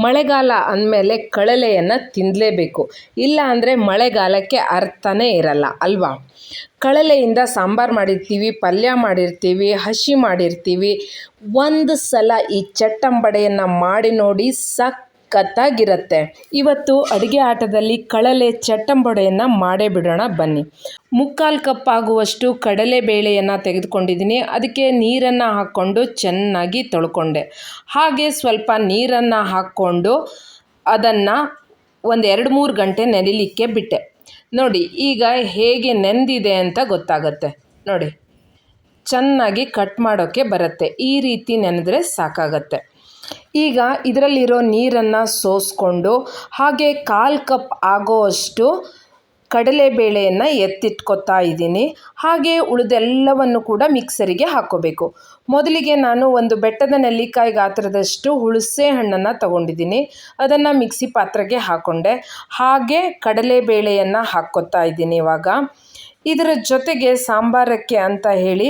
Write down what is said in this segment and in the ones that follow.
ಮಳೆಗಾಲ ಅಂದಮೇಲೆ ಕಳಲೆಯನ್ನು ತಿನ್ನಲೇಬೇಕು, ಇಲ್ಲ ಅಂದರೆ ಮಳೆಗಾಲಕ್ಕೆ ಅರ್ಥನೇ ಇರಲ್ಲ ಅಲ್ವಾ. ಕಳಲೆಯಿಂದ ಸಾಂಬಾರು ಮಾಡಿರ್ತೀವಿ, ಪಲ್ಯ ಮಾಡಿರ್ತೀವಿ, ಹಸಿ ಮಾಡಿರ್ತೀವಿ. ಒಂದು ಸಲ ಈ ಚಟ್ಟಂಬಡೆಯನ್ನು ಮಾಡಿ ನೋಡಿ, ಸಖತ್ತಾಗಿರುತ್ತೆ. ಇವತ್ತು ಅಡುಗೆ ಆಟದಲ್ಲಿ ಕಳಲೆ ಚಟ್ಟಂಬಡೆಯನ್ನು ಮಾಡೇ ಬಿಡೋಣ ಬನ್ನಿ. 3/4 ಕಪ್ ಆಗುವಷ್ಟು ಕಡಲೆಬೇಳೆಯನ್ನು ತೆಗೆದುಕೊಂಡಿದ್ದೀನಿ. ಅದಕ್ಕೆ ನೀರನ್ನು ಹಾಕ್ಕೊಂಡು ಚೆನ್ನಾಗಿ ತೊಳ್ಕೊಂಡೆ. ಹಾಗೆ ಸ್ವಲ್ಪ ನೀರನ್ನು ಹಾಕ್ಕೊಂಡು ಅದನ್ನು ಒಂದು 2-3 ಗಂಟೆ ನೆನೆಯಲಿಕ್ಕೆ ಬಿಟ್ಟೆ. ನೋಡಿ ಈಗ ಹೇಗೆ ನೆಂದಿದೆ ಅಂತ ಗೊತ್ತಾಗುತ್ತೆ. ನೋಡಿ ಚೆನ್ನಾಗಿ ಕಟ್ ಮಾಡೋಕ್ಕೆ ಬರುತ್ತೆ. ಈ ರೀತಿ ನೆನೆದ್ರೆ ಸಾಕಾಗತ್ತೆ. ಈಗ ಇದರಲ್ಲಿರೋ ನೀರನ್ನು ಸೋಸ್ಕೊಂಡು ಹಾಗೆ 1/4 ಕಪ್ ಆಗೋವಷ್ಟು ಕಡಲೆಬೇಳೆಯನ್ನು ಎತ್ತಿಟ್ಕೊತಾ ಇದ್ದೀನಿ. ಹಾಗೆ ಉಳಿದೆಲ್ಲವನ್ನು ಕೂಡ ಮಿಕ್ಸರಿಗೆ ಹಾಕ್ಕೋಬೇಕು. ಮೊದಲಿಗೆ ನಾನು ಒಂದು ಬೆಟ್ಟದ ನೆಲ್ಲಿಕಾಯಿ ಗಾತ್ರದಷ್ಟು ಹುಣಸೆ ಹಣ್ಣನ್ನು ತಗೊಂಡಿದ್ದೀನಿ. ಅದನ್ನು ಮಿಕ್ಸಿ ಪಾತ್ರೆಗೆ ಹಾಕ್ಕೊಂಡೆ. ಹಾಗೆ ಕಡಲೆಬೇಳೆಯನ್ನು ಹಾಕ್ಕೋತಾ ಇದ್ದೀನಿ. ಇವಾಗ ಇದರ ಜೊತೆಗೆ ಸಾಂಬಾರಕ್ಕೆ ಅಂತ ಹೇಳಿ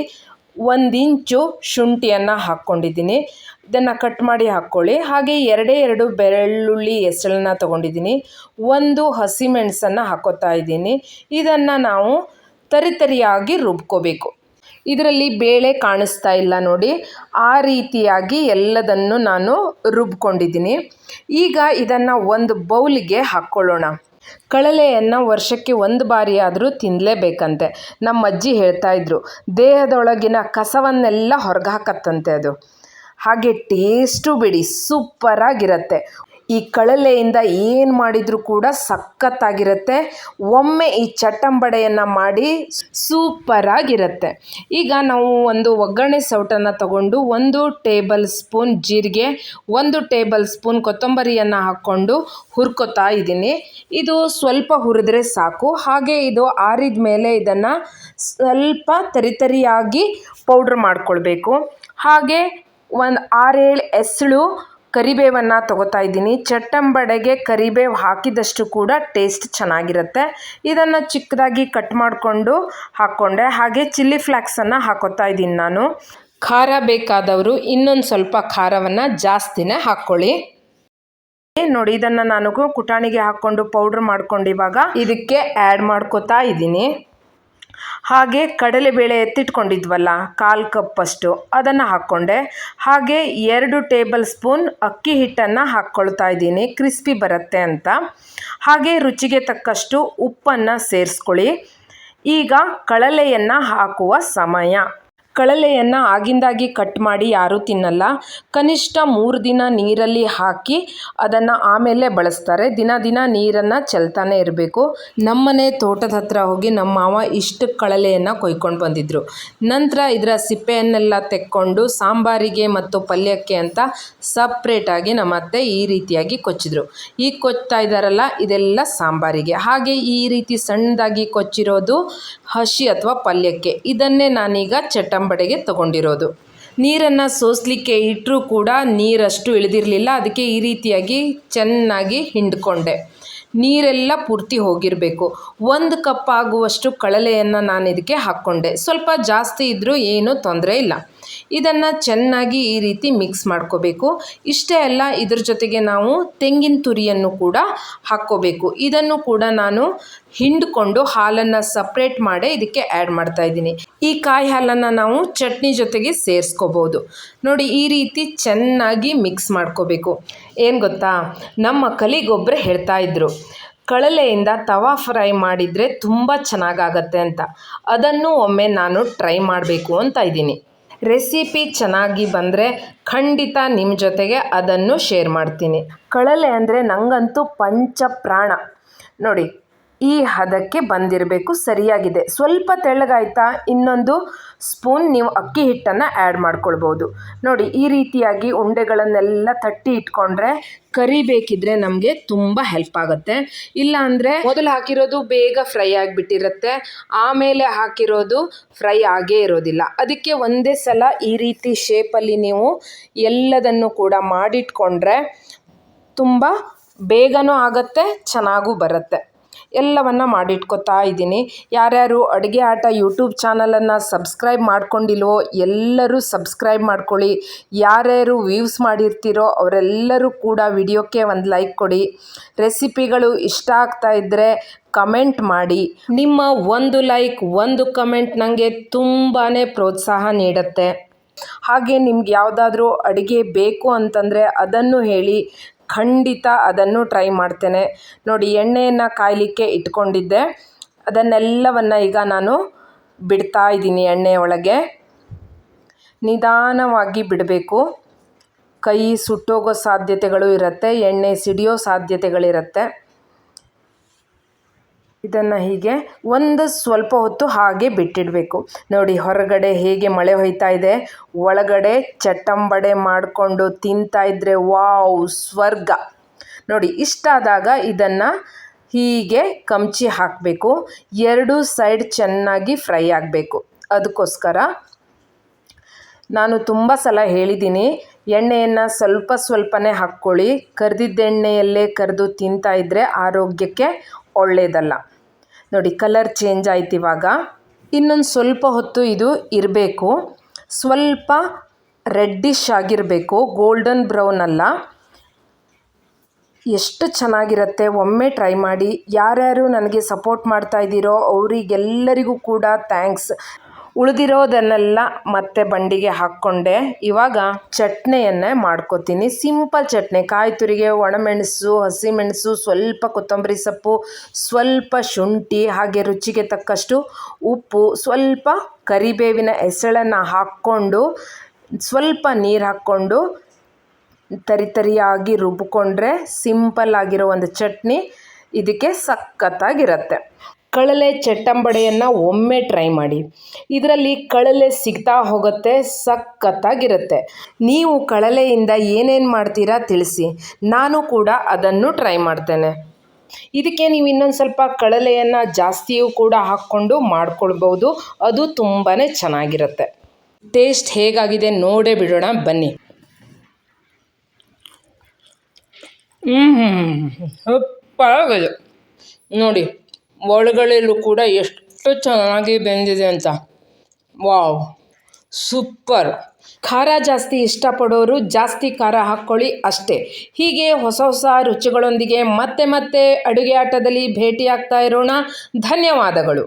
1 ಇಂಚು ಶುಂಠಿಯನ್ನು ಹಾಕ್ಕೊಂಡಿದ್ದೀನಿ. ಇದನ್ನು ಕಟ್ ಮಾಡಿ ಹಾಕ್ಕೊಳ್ಳಿ. ಹಾಗೆ 2 ಬೆಳ್ಳುಳ್ಳಿ ಹೆಸಳನ್ನು ತೊಗೊಂಡಿದ್ದೀನಿ. 1 ಹಸಿಮೆಣಸನ್ನು ಹಾಕ್ಕೋತಾ ಇದ್ದೀನಿ. ಇದನ್ನು ನಾವು ತರಿಯಾಗಿ ರುಬ್ಕೋಬೇಕು. ಇದರಲ್ಲಿ ಬೇಳೆ ಕಾಣಿಸ್ತಾ ಇಲ್ಲ ನೋಡಿ, ಆ ರೀತಿಯಾಗಿ ಎಲ್ಲದನ್ನು ನಾನು ರುಬ್ಕೊಂಡಿದ್ದೀನಿ. ಈಗ ಇದನ್ನು ಒಂದು ಬೌಲಿಗೆ ಹಾಕ್ಕೊಳ್ಳೋಣ. ಕಳಲೆಯನ್ನು ವರ್ಷಕ್ಕೆ 1 ಬಾರಿ ಆದರೂ ತಿನ್ನಲೇಬೇಕಂತೆ. ನಮ್ಮ ಅಜ್ಜಿ ಹೇಳ್ತಾ ಇದ್ರು, ದೇಹದೊಳಗಿನ ಕಸವನ್ನೆಲ್ಲ ಹೊರಗೆ ಹಾಕತ್ತಂತೆ ಅದು. ಹಾಗೆ ಟೇಸ್ಟು ಬಿಡಿ, ಸೂಪರಾಗಿರುತ್ತೆ. ಈ ಕಳಲೆಯಿಂದ ಏನು ಮಾಡಿದರೂ ಕೂಡ ಸಖತ್ತಾಗಿರುತ್ತೆ. ಒಮ್ಮೆ ಈ ಚಟ್ಟಂಬಡೆಯನ್ನು ಮಾಡಿ, ಸೂಪರಾಗಿರುತ್ತೆ. ಈಗ ನಾವು ಒಂದು ಒಗ್ಗರಣೆ ಸೌಟನ್ನು ತಗೊಂಡು 1 ಟೇಬಲ್ ಸ್ಪೂನ್ ಜೀರಿಗೆ, 1 ಟೇಬಲ್ ಸ್ಪೂನ್ ಕೊತ್ತಂಬರಿಯನ್ನು ಹಾಕ್ಕೊಂಡು ಹುರ್ಕೋತಾ ಇದ್ದೀನಿ. ಇದು ಸ್ವಲ್ಪ ಹುರಿದ್ರೆ ಸಾಕು. ಹಾಗೆ ಇದು ಆರಿದ ಮೇಲೆ ಇದನ್ನು ಸ್ವಲ್ಪ ತರಿಯಾಗಿ ಪೌಡ್ರ್ ಮಾಡ್ಕೊಳ್ಬೇಕು. ಹಾಗೆ ಒಂದು 6-7 ಎಸಳು ಕರಿಬೇವನ್ನು ತಗೋತಾ ಇದ್ದೀನಿ. ಚಟ್ಟಂಬಡೆಗೆ ಕರಿಬೇವು ಹಾಕಿದಷ್ಟು ಕೂಡ ಟೇಸ್ಟ್ ಚೆನ್ನಾಗಿರುತ್ತೆ. ಇದನ್ನು ಚಿಕ್ಕದಾಗಿ ಕಟ್ ಮಾಡಿಕೊಂಡು ಹಾಕ್ಕೊಂಡೆ. ಹಾಗೆ ಚಿಲ್ಲಿ ಫ್ಲೇಕ್ಸನ್ನು ಹಾಕೋತಾ ಇದ್ದೀನಿ ನಾನು. ಖಾರ ಬೇಕಾದವರು ಇನ್ನೊಂದು ಸ್ವಲ್ಪ ಖಾರವನ್ನು ಜಾಸ್ತಿನೇ ಹಾಕ್ಕೊಳ್ಳಿ. ನೋಡಿ ಇದನ್ನು ನಾನು ಕುಟಾಣಿಗೆ ಹಾಕ್ಕೊಂಡು ಪೌಡ್ರ್ ಮಾಡ್ಕೊಂಡು ಇವಾಗ ಇದಕ್ಕೆ ಆ್ಯಡ್ ಮಾಡ್ಕೋತಾ ಇದ್ದೀನಿ. ಹಾಗೆ ಕಡಲೆಬೇಳೆ ಎತ್ತಿಟ್ಕೊಂಡಿದ್ವಲ್ಲ 1/4 ಕಪ್ಪಷ್ಟು, ಅದನ್ನು ಹಾಕ್ಕೊಂಡೆ. ಹಾಗೆ 2 ಟೇಬಲ್ ಸ್ಪೂನ್ ಅಕ್ಕಿ ಹಿಟ್ಟನ್ನು ಹಾಕ್ಕೊಳ್ತಾ ಇದ್ದೀನಿ, ಕ್ರಿಸ್ಪಿ ಬರುತ್ತೆ ಅಂತ. ಹಾಗೆ ರುಚಿಗೆ ತಕ್ಕಷ್ಟು ಉಪ್ಪನ್ನು ಸೇರಿಸ್ಕೊಳ್ಳಿ. ಈಗ ಕಳಲೆಯನ್ನು ಹಾಕುವ ಸಮಯ. ಕಳಲೆಯನ್ನು ಆಗಿಂದಾಗಿ ಕಟ್ ಮಾಡಿ ಯಾರೂ ತಿನ್ನಲ್ಲ. ಕನಿಷ್ಠ 3 ದಿನ ನೀರಲ್ಲಿ ಹಾಕಿ ಅದನ್ನು ಆಮೇಲೆ ಬಳಸ್ತಾರೆ. ದಿನ ನೀರನ್ನು ಚೆಲ್ತಾನೆ ಇರಬೇಕು. ನಮ್ಮನೆ ತೋಟದ ಹತ್ರ ಹೋಗಿ ನಮ್ಮ ಮಾವ ಇಷ್ಟು ಕಳಲೆಯನ್ನು ಕೊಯ್ಕೊಂಡು ಬಂದಿದ್ದರು. ನಂತರ ಇದರ ಸಿಪ್ಪೆಯನ್ನೆಲ್ಲ ತೆಕ್ಕೊಂಡು ಸಾಂಬಾರಿಗೆ ಮತ್ತು ಪಲ್ಯಕ್ಕೆ ಅಂತ ಸಪ್ರೇಟಾಗಿ ನಮ್ಮ ಅತ್ತೆ ಈ ರೀತಿಯಾಗಿ ಕೊಚ್ಚಿದ್ರು. ಈಗ ಕೊಚ್ತಾ ಇದ್ದಾರಲ್ಲ, ಇದೆಲ್ಲ ಸಾಂಬಾರಿಗೆ. ಹಾಗೆ ಈ ರೀತಿ ಸಣ್ಣದಾಗಿ ಕೊಚ್ಚಿರೋದು ಹಸಿ ಅಥವಾ ಪಲ್ಯಕ್ಕೆ. ಇದನ್ನೇ ನಾನೀಗ ಚಟ್ಟಂಬಡೆಗೆ ತಗೊಂಡಿರೋದು. ನೀರನ್ನು ಸೋಸಲಿಕ್ಕೆ ಇಟ್ಟರೂ ಕೂಡ ನೀರಷ್ಟು ಇಳಿದಿರಲಿಲ್ಲ. ಅದಕ್ಕೆ ಈ ರೀತಿಯಾಗಿ ಚೆನ್ನಾಗಿ ಹಿಂಡ್ಕೊಂಡೆ. ನೀರೆಲ್ಲ ಪೂರ್ತಿ ಹೋಗಿರಬೇಕು. 1 ಕಪ್ ಆಗುವಷ್ಟು ಕಳಲೆಯನ್ನು ನಾನು ಇದಕ್ಕೆ ಹಾಕ್ಕೊಂಡೆ. ಸ್ವಲ್ಪ ಜಾಸ್ತಿ ಇದ್ದರೂ ಏನೂ ತೊಂದರೆ ಇಲ್ಲ. ಇದನ್ನು ಚೆನ್ನಾಗಿ ಈ ರೀತಿ ಮಿಕ್ಸ್ ಮಾಡ್ಕೋಬೇಕು. ಇಷ್ಟೇ ಅಲ್ಲ, ಇದ್ರ ಜೊತೆಗೆ ನಾವು ತೆಂಗಿನ ತುರಿಯನ್ನು ಕೂಡ ಹಾಕ್ಕೋಬೇಕು. ಇದನ್ನು ಕೂಡ ನಾನು ಹಿಂಡ್ಕೊಂಡು ಹಾಲನ್ನು ಸಪ್ರೇಟ್ ಮಾಡಿ ಇದಕ್ಕೆ ಆ್ಯಡ್ ಮಾಡ್ತಾ ಇದ್ದೀನಿ. ಈ ಕಾಯಿ ಹಾಲನ್ನು ನಾವು ಚಟ್ನಿ ಜೊತೆಗೆ ಸೇರಿಸ್ಕೋಬೋದು. ನೋಡಿ ಈ ರೀತಿ ಚೆನ್ನಾಗಿ ಮಿಕ್ಸ್ ಮಾಡ್ಕೋಬೇಕು. ಏನು ಗೊತ್ತಾ, ನಮ್ಮ ಕಲಿಗೊಬ್ಬರು ಹೇಳ್ತಾ ಇದ್ರು, ಕಳಲೆಯಿಂದ ತವಾ ಫ್ರೈ ಮಾಡಿದರೆ ತುಂಬ ಚೆನ್ನಾಗಾಗತ್ತೆ ಅಂತ. ಅದನ್ನು ಒಮ್ಮೆ ನಾನು ಟ್ರೈ ಮಾಡಬೇಕು ಅಂತ ಇದ್ದೀನಿ. ರೆಸಿಪಿ ಚೆನ್ನಾಗಿ ಬಂದರೆ ಖಂಡಿತ ನಿಮ್ಮ ಜೊತೆಗೆ ಅದನ್ನು ಶೇರ್ ಮಾಡ್ತೀನಿ. ಕಳಲೆ ಅಂದರೆ ನನಗಂತೂ ಪಂಚಪ್ರಾಣ. ನೋಡಿ ಈ ಹದಕ್ಕೆ ಬಂದಿರಬೇಕು, ಸರಿಯಾಗಿದೆ. ಸ್ವಲ್ಪ ತೆಳ್ಳಗಾಯ್ತಾ, ಇನ್ನೊಂದು ಸ್ಪೂನ್ ನೀವು ಅಕ್ಕಿ ಹಿಟ್ಟನ್ನು ಆ್ಯಡ್ ಮಾಡ್ಕೊಳ್ಬೋದು. ನೋಡಿ ಈ ರೀತಿಯಾಗಿ ಉಂಡೆಗಳನ್ನೆಲ್ಲ ತಟ್ಟಿ ಇಟ್ಕೊಂಡ್ರೆ ಕರಿಬೇಕಿದ್ರೆ ನಮಗೆ ತುಂಬ ಹೆಲ್ಪ್ ಆಗುತ್ತೆ. ಇಲ್ಲ ಅಂದರೆ ಮೊದಲು ಹಾಕಿರೋದು ಬೇಗ ಫ್ರೈ ಆಗಿಬಿಟ್ಟಿರುತ್ತೆ, ಆಮೇಲೆ ಹಾಕಿರೋದು ಫ್ರೈ ಆಗೇ ಇರೋದಿಲ್ಲ. ಅದಕ್ಕೆ ಒಂದೇ ಸಲ ಈ ರೀತಿ ಶೇಪಲ್ಲಿ ನೀವು ಎಲ್ಲದನ್ನು ಕೂಡ ಮಾಡಿಟ್ಕೊಂಡ್ರೆ ತುಂಬ ಬೇಗನೂ ಆಗುತ್ತೆ, ಚೆನ್ನಾಗೂ ಬರುತ್ತೆ. ಎಲ್ಲವನ್ನು ಮಾಡಿಟ್ಕೊತಾ ಇದ್ದೀನಿ. ಯಾರ್ಯಾರು ಅಡುಗೆ ಆಟ ಯೂಟ್ಯೂಬ್ ಚಾನಲನ್ನು ಸಬ್ಸ್ಕ್ರೈಬ್ ಮಾಡ್ಕೊಂಡಿಲ್ವೋ ಎಲ್ಲರೂ ಸಬ್ಸ್ಕ್ರೈಬ್ ಮಾಡ್ಕೊಳ್ಳಿ. ಯಾರ್ಯಾರು ವ್ಯೂಸ್ ಮಾಡಿರ್ತೀರೋ ಅವರೆಲ್ಲರೂ ಕೂಡ ವಿಡಿಯೋಕ್ಕೆ ಒಂದು ಲೈಕ್ ಕೊಡಿ. ರೆಸಿಪಿಗಳು ಇಷ್ಟ ಆಗ್ತಾ ಇದ್ದರೆ ಕಮೆಂಟ್ ಮಾಡಿ. ನಿಮ್ಮ ಒಂದು ಲೈಕ್ ಒಂದು ಕಮೆಂಟ್ ನನಗೆ ತುಂಬಾ ಪ್ರೋತ್ಸಾಹ ನೀಡುತ್ತೆ. ಹಾಗೆ ನಿಮ್ಗೆ ಯಾವುದಾದ್ರೂ ಅಡುಗೆ ಬೇಕು ಅಂತಂದರೆ ಅದನ್ನು ಹೇಳಿ, ಖಂಡಿತ ಅದನ್ನು ಟ್ರೈ ಮಾಡ್ತೇನೆ. ನೋಡಿ, ಎಣ್ಣೆಯನ್ನು ಕಾಯಲಿಕ್ಕೆ ಇಟ್ಕೊಂಡಿದ್ದೆ, ಅದನ್ನೆಲ್ಲವನ್ನು ಈಗ ನಾನು ಬಿಡ್ತಾ ಇದ್ದೀನಿ ಎಣ್ಣೆ ಒಳಗೆ. ನಿಧಾನವಾಗಿ ಬಿಡಬೇಕು. ಕೈ ಸುಟ್ಟೋಗೋ ಸಾಧ್ಯತೆಗಳು ಇರುತ್ತೆ, ಎಣ್ಣೆ ಸಿಡಿಯೋ ಸಾಧ್ಯತೆಗಳಿರುತ್ತೆ. ಇದನ್ನು ಹೀಗೆ ಸ್ವಲ್ಪ ಹೊತ್ತು ಹಾಗೆ ಬಿಟ್ಟಿಡಬೇಕು. ನೋಡಿ, ಹೊರಗಡೆ ಹೇಗೆ ಮಳೆ ಹೊಯ್ತಾ ಇದೆ, ಒಳಗಡೆ ಚಟ್ಟಂಬಡೆ ಮಾಡಿಕೊಂಡು ತಿಂತಾ ಇದ್ದರೆ ವಾವ್ ಸ್ವರ್ಗ. ನೋಡಿ, ಇಷ್ಟಾದಾಗ ಇದನ್ನು ಹೀಗೆ ಕಮ್ಚಿ ಹಾಕಬೇಕು. ಎರಡೂ ಸೈಡ್ ಚೆನ್ನಾಗಿ ಫ್ರೈ ಆಗಬೇಕು. ಅದಕ್ಕೋಸ್ಕರ ನಾನು ತುಂಬ ಸಲ ಹೇಳಿದ್ದೀನಿ, ಎಣ್ಣೆಯನ್ನು ಸ್ವಲ್ಪನೇ ಹಾಕ್ಕೊಳ್ಳಿ. ಕರೆದಿದ್ದೆಣ್ಣೆಯಲ್ಲೇ ಕರೆದು ತಿಂತಾ ಇದ್ದರೆ ಆರೋಗ್ಯಕ್ಕೆ ಒಳ್ಳೆಯದಲ್ಲ. ನೋಡಿ, ಕಲರ್ ಚೇಂಜ್ ಆಯ್ತು. ಇವಾಗ ಇನ್ನೊಂದು ಸ್ವಲ್ಪ ಹೊತ್ತು ಇದು ಇರಬೇಕು. ಸ್ವಲ್ಪ ರೆಡ್ಡಿಶ್ ಆಗಿರಬೇಕು, ಗೋಲ್ಡನ್ ಬ್ರೌನ್ ಅಲ್ಲ. ಎಷ್ಟು ಚೆನ್ನಾಗಿರುತ್ತೆ, ಒಮ್ಮೆ ಟ್ರೈ ಮಾಡಿ. ಯಾರ್ಯಾರು ನನಗೆ ಸಪೋರ್ಟ್ ಮಾಡ್ತಾ ಇದ್ದೀರೋ ಅವರಿಗೆಲ್ಲರಿಗೂ ಕೂಡ ಥ್ಯಾಂಕ್ಸ್. ಉಳಿದಿರೋದನ್ನೆಲ್ಲ ಮತ್ತೆ ಬಂಡಿಗೆ ಹಾಕ್ಕೊಂಡೆ. ಇವಾಗ ಚಟ್ನಿಯನ್ನೇ ಮಾಡ್ಕೋತೀನಿ. ಸಿಂಪಲ್ ಚಟ್ನಿ, ಕಾಯಿ ತುರಿಗೆ, ಒಣಮೆಣಸು, ಹಸಿಮೆಣಸು, ಸ್ವಲ್ಪ ಕೊತ್ತಂಬರಿ ಸೊಪ್ಪು, ಸ್ವಲ್ಪ ಶುಂಠಿ, ಹಾಗೆ ರುಚಿಗೆ ತಕ್ಕಷ್ಟು ಉಪ್ಪು, ಸ್ವಲ್ಪ ಕರಿಬೇವಿನ ಎಸಳನ್ನು ಹಾಕ್ಕೊಂಡು ಸ್ವಲ್ಪ ನೀರು ಹಾಕ್ಕೊಂಡು ತರಿಯಾಗಿ ರುಬ್ಬಿಕೊಂಡ್ರೆ ಸಿಂಪಲ್ ಆಗಿರೋ ಒಂದು ಚಟ್ನಿ ಇದಕ್ಕೆ ಸಖತ್ತಾಗಿರುತ್ತೆ. ಕಳಲೆ ಚಟ್ಟಂಬಡೆಯನ್ನು ಒಮ್ಮೆ ಟ್ರೈ ಮಾಡಿ. ಇದರಲ್ಲಿ ಕಳಲೆ ಸಿಗ್ತಾ ಹೋಗುತ್ತೆ, ಸಖತ್ತಾಗಿರುತ್ತೆ. ನೀವು ಕಳಲೆಯಿಂದ ಏನೇನು ಮಾಡ್ತೀರಾ ತಿಳಿಸಿ, ನಾನು ಕೂಡ ಅದನ್ನು ಟ್ರೈ ಮಾಡ್ತೇನೆ. ಇದಕ್ಕೆ ನೀವು ಇನ್ನೊಂದು ಸ್ವಲ್ಪ ಕಳಲೆಯನ್ನು ಜಾಸ್ತಿಯೂ ಕೂಡ ಹಾಕ್ಕೊಂಡು ಮಾಡ್ಕೊಳ್ಬೋದು, ಅದು ತುಂಬಾ ಚೆನ್ನಾಗಿರುತ್ತೆ. ಟೇಸ್ಟ್ ಹೇಗಾಗಿದೆ ನೋಡೇ ಬಿಡೋಣ ಬನ್ನಿ. ಸೂಪರಾಗಿದೆ ನೋಡಿ, ಒಳಗಡೆಯಲ್ಲೂ ಕೂಡ ಎಷ್ಟು ಚೆನ್ನಾಗಿ ಬೆಂದಿದೆ ಅಂತ. Wow super. ಖಾರ ಜಾಸ್ತಿ ಇಷ್ಟಪಡೋರು ಜಾಸ್ತಿ ಖಾರ ಹಾಕ್ಕೊಳ್ಳಿ ಅಷ್ಟೇ. ಹೀಗೆ ಹೊಸ ರುಚಿಗಳೊಂದಿಗೆ ಮತ್ತೆ ಅಡುಗೆ ಆಟದಲ್ಲಿ ಭೇಟಿಯಾಗ್ತಾ ಇರೋಣ. ಧನ್ಯವಾದಗಳು.